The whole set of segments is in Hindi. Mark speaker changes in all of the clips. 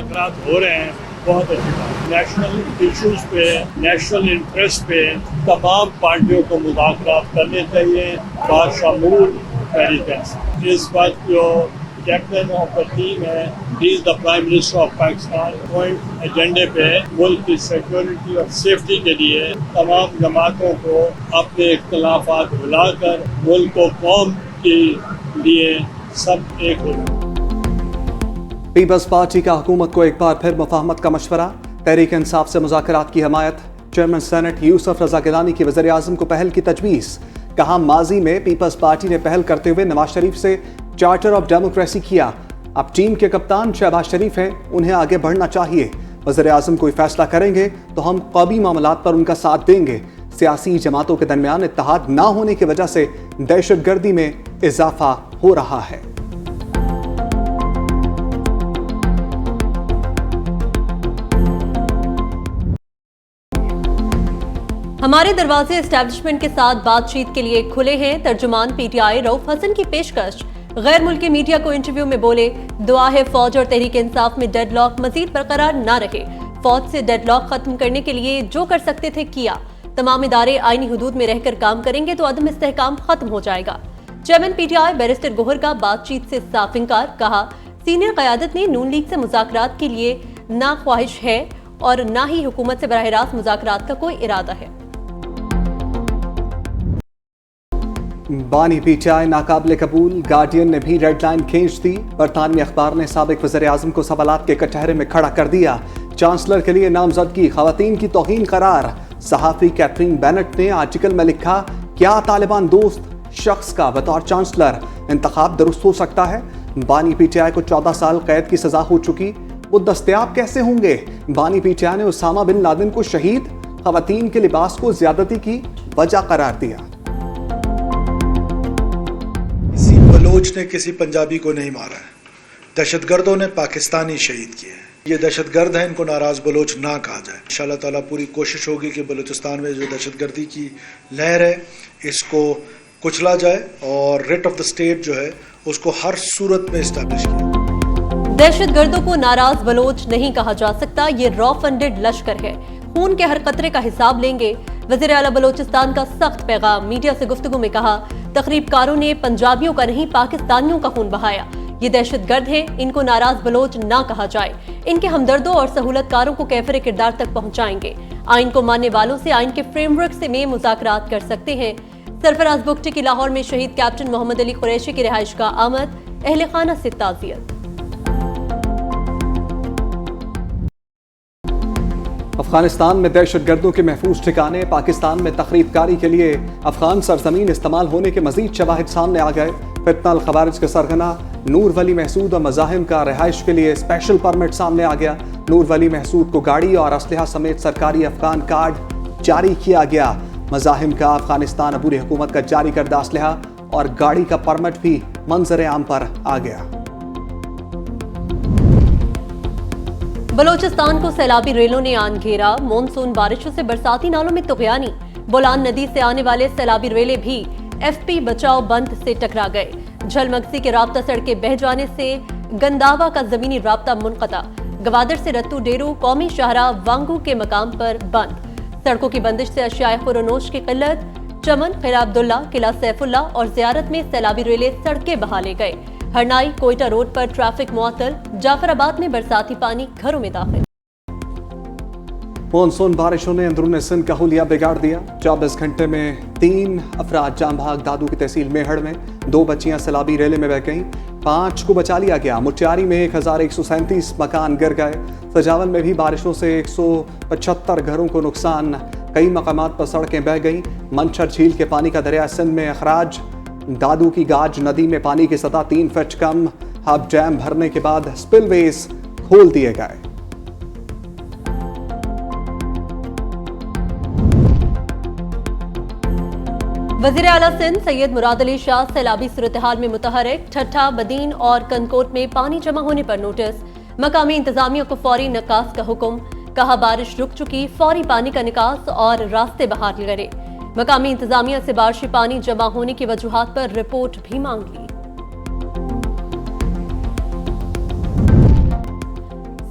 Speaker 1: मुज़ाकरात हो रहे हैं, बहुत अच्छी बात। नेशनल इश्यूज पे, नेशनल इंटरेस्ट पे तमाम पार्टियों को मुज़ाकरात करने चाहिए, बाशमूल तहरीक-ए-इंसाफ। इस वक्त जो कैप्टन ऑफ द टीम है, he is the prime minister of Pakistan. Point एजेंडे पे मुल्क की सिक्योरिटी और सेफ्टी के लिए तमाम जमातों को अपने इख्तलाफात भुलाकर मुल्क को कौम के लिए सब एक हो।
Speaker 2: पीपल्स पार्टी का हुकूमत को एक बार फिर मुफाहमत का मशवरा, तहरीक इंसाफ से मुज़ाकरात की हमायत। चेयरमैन सेनेट यूसुफ रजा गिलानी की वज़ीर आज़म को पहल की तजवीज़। कहा माजी में पीपल्स पार्टी ने पहल करते हुए नवाज शरीफ से चार्टर ऑफ डेमोक्रेसी किया, अब टीम के कप्तान शहबाज शरीफ हैं, उन्हें आगे बढ़ना चाहिए। वज़ीर आज़म कोई फैसला करेंगे तो हम क़ौमी मामलात पर उनका साथ देंगे। सियासी जमातों के दरमियान इत्तेहाद ना होने की वजह से दहशतगर्दी में इजाफा हो रहा है।
Speaker 3: हमारे दरवाजे एस्टैब्लिशमेंट के साथ बातचीत के लिए खुले हैं। तर्जुमान पीटीआई रऊफ हसन की पेशकश। गैर मुल्की मीडिया को इंटरव्यू में बोले, दुआ है फौज और तहरीक इंसाफ में डेडलॉक मजीद बरकरार न रहे। फौज से डेडलॉक खत्म करने के लिए जो कर सकते थे किया। तमाम इदारे आईनी हुदूद में रहकर काम करेंगे तो अदम इस्तेहकाम खत्म हो जाएगा। चेयरमैन पीटीआई बैरिस्टर गोहर का बातचीत से साफ इंकार। कहा सीनियर क़यादत ने नून लीग से मुज़ाकरात के लिए ना ख्वाहिश है और ना ही हुकूमत से बराह रास्त मुज़ाकरात का कोई इरादा है।
Speaker 2: बानी पीटीआई नाकाबिले कबूल, गार्डियन ने भी रेड लाइन खींच दी। बरतानवी अखबार ने साबिक वज़ीर आज़म को सवालात के कटहरे में खड़ा कर दिया। चांसलर के लिए नामजदगी खवातीन की तौहीन करार। सहाफ़ी कैथरीन बेनेट ने आर्टिकल में लिखा, क्या तालिबान दोस्त शख्स का बतौर चांसलर इंतखाब दुरुस्त हो सकता है। बानी पीटीआई को 14 साल कैद की सजा हो चुकी, वो दस्तयाब कैसे होंगे। बानी पीटीआई ने उसामा बिन लादेन को शहीद, खवातीन के लिबास को ज्यादती की वजह करार दिया।
Speaker 4: किसी बलोच ने किसी पंजाबी को नहीं मारा है, दहशतगर्दों ने पाकिस्तानी शहीद किए हैं। ये दहशतगर्द हैं, इनको नाराज बलोच ना कहा जाए। इंशाअल्लाह ताला पूरी कोशिश होगी कि बलूचिस्तान में जो दहशतगर्दी की लहर है इसको कुचला जाए और रेट ऑफ द स्टेट जो है उसको हर सूरत में इस्टेब्लिश किया।
Speaker 3: दहशतगर्दों को नाराज बलोच नहीं कहा जा सकता, ये रॉ फंडेड लश्कर है, खून के हर कतरे का हिसाब लेंगे। वज़ीर आला बलोचिस्तान का सख्त पैगाम। मीडिया से गुफ्तगू में कहा, तकरीबकारों ने पंजाबियों का नहीं पाकिस्तानियों का खून बहाया, ये दहशतगर्द हैं, इनको नाराज बलोच ना कहा जाए। इनके हमदर्दों और सहूलतकारों को कैफरे किरदार तक पहुंचाएंगे। आइन को मानने वालों से आइन के फ्रेमवर्क से में मुज़ाकरात कर सकते हैं। सरफराज बुगटी की लाहौर में शहीद कैप्टन मोहम्मद अली कुरैशी की रिहाइश का आमद, अहले खाना से ताज़ियत।
Speaker 2: अफगानिस्तान में दहशतगर्दों के महफूज ठिकाने, पाकिस्तान में तखरीबकारी के लिए अफगान सरजमीन इस्तेमाल होने के मजीद शवाहिद सामने आ गए। फितना अल खवारिज के सरगना नूर वली महसूद और मज़ाहिम का रिहाइश के लिए स्पेशल परमिट सामने आ गया। नूर वली महसूद को गाड़ी और असलहा समेत सरकारी अफगान कार्ड जारी किया गया। मज़ाहिम का अफगानिस्तान अबूरी हुकूमत का जारी करदा असलहा और गाड़ी का परमिट भी मंजर आम पर आ गया।
Speaker 3: बलोचिस्तान को सैलाबी रेलों ने आन घेरा। मानसून बारिशों से बरसाती नालों में तुगयानी। बोलान नदी से आने वाले सैलाबी रेले भी एफपी बचाओ बंद से टकरा गए। झलमगसी के राब्ता सड़कें बह जाने से गंदावा का जमीनी राब्ता मुनक़ता। गवादर से रत्तू डेरू कौमी शाहरा वांगू के मकाम पर बंद। सड़कों की बंदिश से अशियाए खुरोनोश की किल्लत। चमन, खिला अब्दुल्ला, किला सैफुल्ला और ज़ियारत में सैलाबी रेले सड़कें बहा ले गए। हरनाई कोयटा रोड पर ट्रैफिक मुअत्तल। जाफराबाद में बरसाती पानी घरों में दाखिल।
Speaker 2: मानसून बारिशों ने अंदरून सिंध का हुलिया बिगाड़ दिया। 24 घंटे में 3 अफराद जाम भाग दादू की तहसील मेहड़ में, 2 बच्चियां सैलाबी रेले में बह गईं, 5 को बचा लिया गया। मुटियारी में 1137 मकान गिर गए। सजावल में भी बारिशों से 175 घरों को नुकसान। कई मकामात पर सड़कें बह गईं। मंछर झील के पानी का दरिया सिंध में अखराज। दादू की गाज नदी में पानी की सतह 3 फीट कम। हब डैम भरने के बाद स्पिलवेज खोल दिए गए।
Speaker 3: वज़ीर आला सिंध सैयद मुराद अली शाह सैलाबी सूरत-ए-हाल में मुतहरिक। ठट्ठा, बदीन और कनकोट में पानी जमा होने पर नोटिस। मकामी इंतजामिया को फौरी निकास का हुक्म। कहा बारिश रुक चुकी, फौरी पानी का निकास और रास्ते बहाल करें। मकामी इंतजामिया से बारिशी पानी जमा होने की वजूहात पर रिपोर्ट भी मांग ली।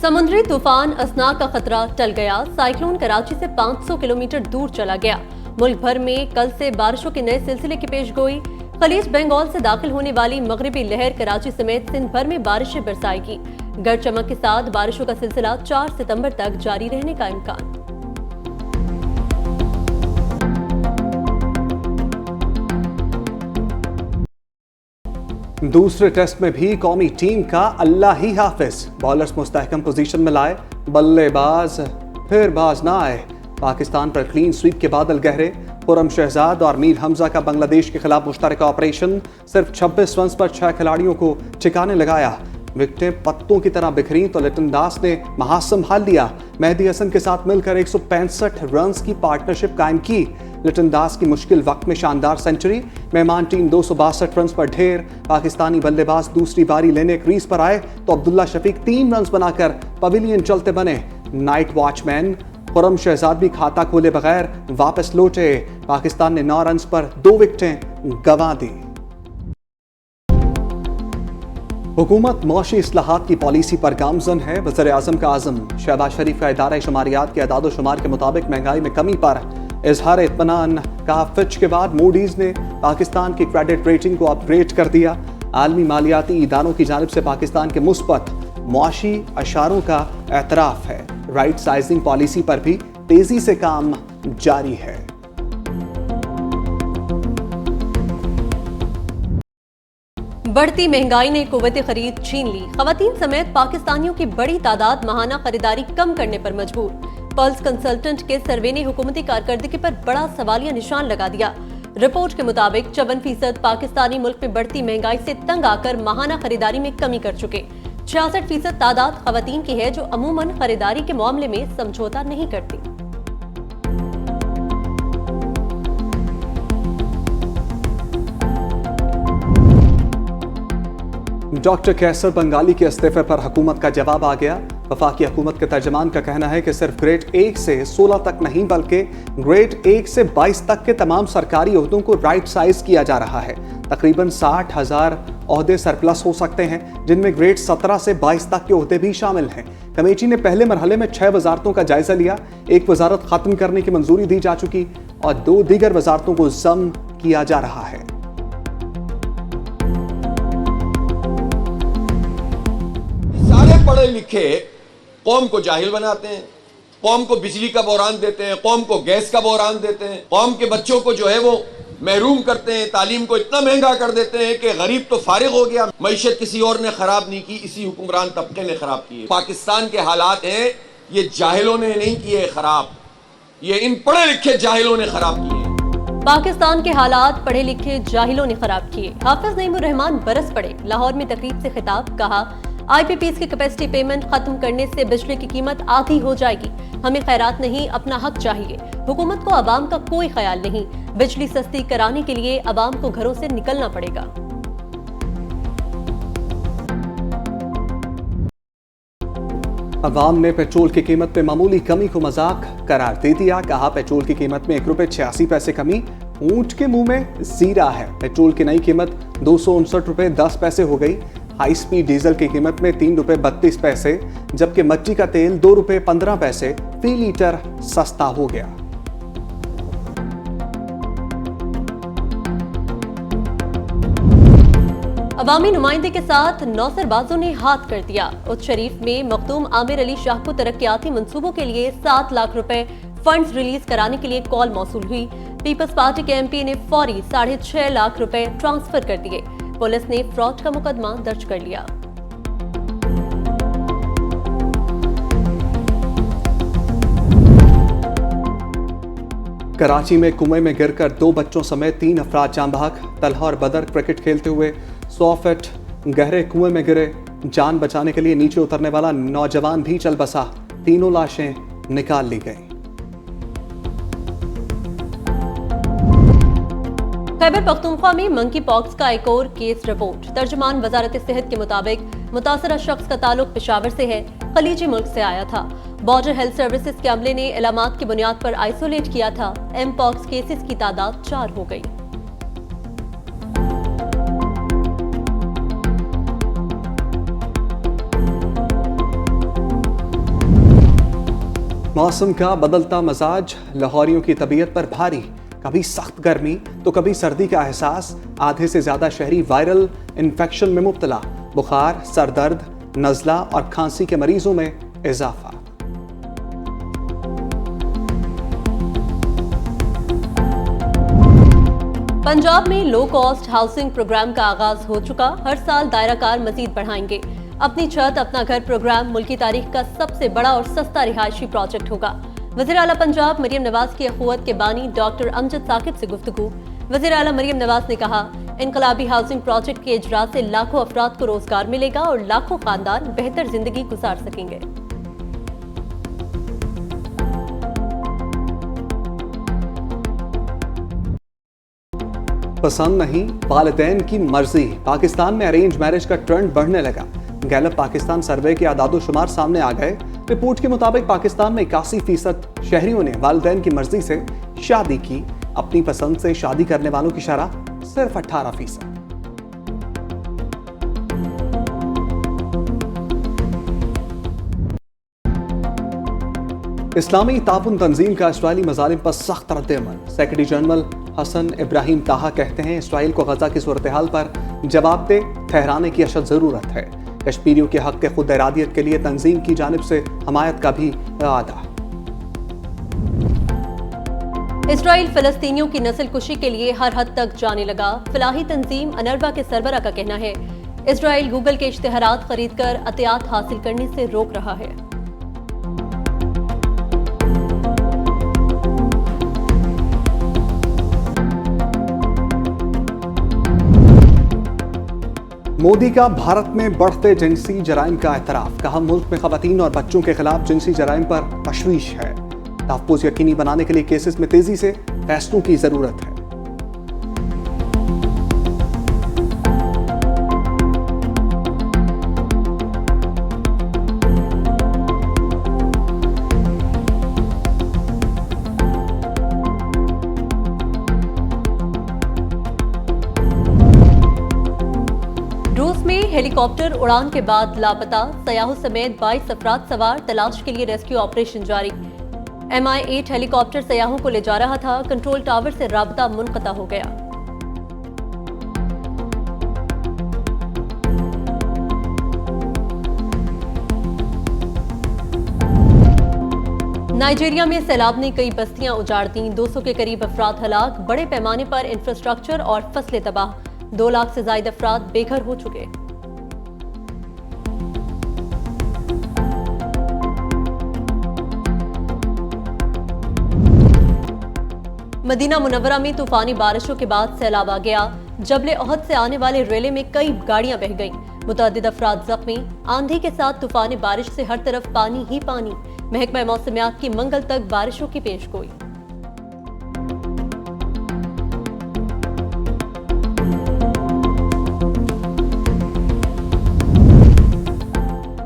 Speaker 3: समुद्री तूफान असना का खतरा टल गया। साइक्लोन कराची से 500 किलोमीटर दूर चला गया। मुल्क भर में कल से बारिशों के नए सिलसिले की पेशगोई। खलीज बंगाल से दाखिल होने वाली मगरिबी लहर कराची समेत सिंध भर में बारिशें बरसाएगी। गरज चमक के साथ बारिशों का सिलसिला 4 सितंबर तक जारी रहने का इम्कान।
Speaker 2: दूसरे टेस्ट में भी कौमी टीम का अल्लाह ही हाफिज। बॉलर्स मुस्तहकम पोजीशन में लाए, बल्लेबाज फिर बाज ना आए। पाकिस्तान पर क्लीन स्वीप के बादल गहरे। खुरम शहजाद और मीर हमजा का बांग्लादेश के खिलाफ मुश्तरका ऑपरेशन। सिर्फ 26 रन पर 6 खिलाड़ियों को ठिकाने लगाया। विकेटें पत्तों की तरह बिखरी तो लिटन दास ने महाज संभाल लिया। मेहदी हसन के साथ मिलकर 165 रन की पार्टनरशिप कायम की। लिटन दास की मुश्किल वक्त में शानदार सेंचुरी। मेहमान टीम 262 रन पर ढेर। पाकिस्तानी बल्लेबाज दूसरी बारी लेने क्रीज पर आए तो अब्दुल्ला शफीक 3 रन बनाकर पवेलियन चलते बने। नाइट वॉचमैन खुरम शहजाद भी खाता खोले बगैर वापस लौटे। पाकिस्तान ने 9 रन पर 2 विकेटें गंवा दी। हुकूमत मौशी इस्लाहात की पॉलिसी पर गामजन है। वज़ीर-ए-आज़म का आज़म शहबाज शरीफ का इदारा शुमारियात के अदाद शुमार के मुताबिक महंगाई में कमी पर इजहार इत्मीनान कहा। फिच के बाद मूडीज ने पाकिस्तान की क्रेडिट रेटिंग को अपग्रेड कर दिया। आलमी मालियाती इदारों की जानिब से पाकिस्तान के मुस्बत मुआशी अशारों का एतराफ़ है। राइट साइजिंग पॉलिसी पर भी तेजी से काम जारी है।
Speaker 3: बढ़ती महंगाई ने कुव्वत खरीद छीन ली। खवातीन समेत पाकिस्तानियों की बड़ी तादाद माहाना खरीदारी कम करने पर मजबूर। पल्स कंसल्टेंट के सर्वे ने हुकूमती कारकर्दगी पर बड़ा सवालिया निशान लगा दिया। रिपोर्ट के मुताबिक 54% पाकिस्तानी मुल्क में बढ़ती महंगाई से तंग आकर माहाना खरीदारी में कमी कर चुके। 66% तादाद खवातीन की है जो अमूमन खरीदारी के मामले में समझौता नहीं करती।
Speaker 2: डॉक्टर कैसर बंगाली के इस्तीफे पर हुकूमत का जवाब आ गया। वफाकी हुकूमत के तर्जमान का कहना है कि सिर्फ ग्रेड 1 से 16 तक नहीं बल्कि ग्रेड 1 से 22 तक के तमाम सरकारी ओहदों को राइट साइज किया जा रहा है। तकरीबन 60,000 ओहदे सरप्लस हो सकते हैं, जिनमें ग्रेड 17 से 22 तक के ओहदे भी शामिल हैं। कमेटी ने पहले मरहले में 6 वजारतों का जायजा लिया। एक वजारत खत्म करने की मंजूरी दी जा चुकी और 2 दीगर वजारतों को जम किया जा रहा है।
Speaker 5: सारे पढ़े लिखे कौम को जाहिल बनाते हैं, कौम को बिजली का बहरान देते हैं, कौम को गैस का बहरान देते हैं, कौम के बच्चों को जो है वो महरूम करते हैं, तालीम को इतना महंगा कर देते हैं कि गरीब तो फारिग हो गया। मईशत किसी और ने खराब नहीं की, इसी हुक्मरान तबके ने खराब की है। पाकिस्तान के हालात हैं, ये जाहिलों ने नहीं किए खराब, ये इन पढ़े लिखे जाहिलों ने खराब किए।
Speaker 3: पाकिस्तान के हालात पढ़े लिखे जाहिलों ने खराब किए। हाफिज नईमुर रहमान बरस पड़े। लाहौर में तकरीब से खिताब। कहा, IPPs की कैपेसिटी पेमेंट खत्म करने से बिजली की कीमत आधी हो जाएगी। हमें खैरात नहीं, अपना हक चाहिए। हुकूमत को अवाम का कोई ख्याल नहीं। बिजली सस्ती कराने के लिए अवाम को घरों से निकलना पड़ेगा।
Speaker 2: अवाम ने पेट्रोल की कीमत में मामूली कमी को मजाक करार दे दिया। कहा, पेट्रोल की कीमत में ₹1.86 कमी ऊंट के मुंह में जीरा है। पेट्रोल की नई कीमत ₹259.10 हो गई। हाई स्पीड डीजल की कीमत में ₹3.32, जबकि मट्टी का तेल ₹2.15 फी लीटर सस्ता हो गया।
Speaker 3: अवामी नुमाइंदे के साथ नौसरबाजों ने हाथ कर दिया। उच्च शरीफ में मखदूम आमिर अली शाह को तरक्याती मंसूबों के लिए 7 लाख रुपए फंड्स रिलीज कराने के लिए कॉल मौसूल हुई। पीपल्स पार्टी के MP ने फौरी 6.5 लाख रुपए ट्रांसफर कर दिए। पुलिस ने फ्रॉड का मुकदमा दर्ज कर लिया।
Speaker 2: कराची में कुएं में गिरकर 2 बच्चों समेत 3 अफराद जान बहक। तलहा और बदर क्रिकेट खेलते हुए 100 फीट गहरे कुएं में गिरे। जान बचाने के लिए नीचे उतरने वाला नौजवान भी चल बसा। तीनों लाशें निकाल ली गईं।
Speaker 3: खैबर पख्तूनख्वा में मंकी पॉक्स का एक और केस रिपोर्ट। तर्जुमान वजारत सेहत के मुताबिक मुतासरा शख्स का ताल्लुक पेशावर से है, खलीजी मुल्क से आया था। बॉर्डर हेल्थ सर्विसेज के अमले ने इलामात की बुनियाद पर आइसोलेट किया था। एमपॉक्स केसेस की तादाद 4 हो गई।
Speaker 2: मौसम का बदलता मजाज लाहौरियों की तबीयत पर भारी, कभी सख्त गर्मी तो कभी सर्दी का एहसास। आधे से ज्यादा शहरी वायरल इन्फेक्शन में मुब्तला, बुखार, सर दर्द, नज़ला और खांसी के मरीजों में इजाफा।
Speaker 3: पंजाब में लो कॉस्ट हाउसिंग प्रोग्राम का आगाज हो चुका। हर साल दायराकार मजीद बढ़ाएंगे। अपनी छत अपना घर प्रोग्राम मुल्की तारीख का सबसे बड़ा और सस्ता रिहायशी प्रोजेक्ट होगा। वज़ीर आला पंजाब मरियम नवाज की अखुवत के बानी डॉक्टर अमजद साकिब से गुफ्तगू। वज़ीर आला मरियम नवाज ने कहा, इनकलाबी हाउसिंग प्रोजेक्ट के इजरा से लाखों अफराद को रोजगार मिलेगा और लाखों खानदान बेहतर जिंदगी गुजार सकेंगे।
Speaker 2: पसंद नहीं, वालिदैन की मर्जी। पाकिस्तान में अरेंज मैरिज का ट्रेंड बढ़ने लगा। गैलप पाकिस्तान सर्वे के आदादोशुमार सामने आ गए। रिपोर्ट के मुताबिक पाकिस्तान में 81% शहरियों ने वालिदैन की मर्जी से शादी की। अपनी पसंद से शादी करने वालों की शरह सिर्फ 18%। इस्लामी ताउन तंजीम का इसराइली मजालिम पर सख्त रद्द-ए-अमल। सेक्रेटरी जनरल हसन इब्राहिम ताहा कहते हैं, इसराइल को गजा की सूरत हाल पर जवाबदेह ठहराने की अशद जरूरत है। कश्मीरियों के हक के खुद इरादियत के लिए तंजीम की जानिब से हमायत का भी इरादा।
Speaker 3: इसराइल फलस्तीनियों की नस्ल कुशी के लिए हर हद तक जाने लगा। फलाही तंजीम अनरवा के सरबरा का कहना है, इसराइल गूगल के इश्तिहारात खरीद कर अतियात हासिल करने से रोक रहा है।
Speaker 2: मोदी का भारत में बढ़ते जिनसी जराइम का एतराफ। कहा, मुल्क में खवातीन और बच्चों के खिलाफ जिनसी जराइम पर तशवीश है। तहफ़्फ़ुज़ यकीनी बनाने के लिए केसेस में तेजी से फैसलों की जरूरत है।
Speaker 3: रूस में हेलीकॉप्टर उड़ान के बाद लापता सयाहों समेत 22 अफराद सवार, तलाश के लिए रेस्क्यू ऑपरेशन जारी। MI-8 हेलीकॉप्टर सयाहों को ले जा रहा था। कंट्रोल टावर से राबता मुनक़ता हो गया। नाइजीरिया में सैलाब ने कई बस्तियां उजाड़ दी। 200 के करीब अफराद हलाक। बड़े पैमाने पर इंफ्रास्ट्रक्चर और फसलें तबाह। 2 लाख से ज्यादा अफराद बेघर हो चुके। मदीना मुनव्वरा में तूफानी बारिशों के बाद सैलाब आ गया। जबले ओहद से आने वाले रेले में कई गाड़ियां बह गईं। मुतअद्दिद अफराद जख्मी। आंधी के साथ तूफानी बारिश से हर तरफ पानी ही पानी। महकमा मौसमियात की मंगल तक बारिशों की पेशगोई।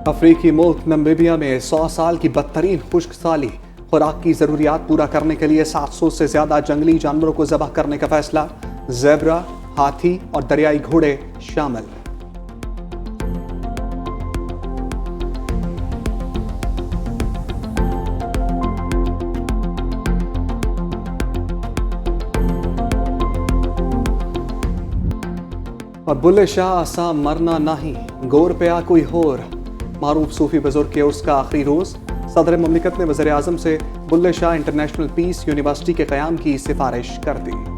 Speaker 2: अफ्रीकी मुल्क नमीबिया में 100 साल की बदतरीन खुश्क साली। खुराक की जरूरियात पूरा करने के लिए 700 से ज्यादा जंगली जानवरों को ज़बह करने का फैसला। ज़ेब्रा, हाथी और दरियाई घोड़े शामिल। और बुल्ले शाह आसा मरना नहीं, गौर पे आ कोई होर। मारूफ सूफी बुजुर्ग के उर्स का आखिरी रोज। सदर मुमलिकत ने वज़ीर आज़म से Bulleh Shah International Peace University के क़याम की सिफारिश कर दी।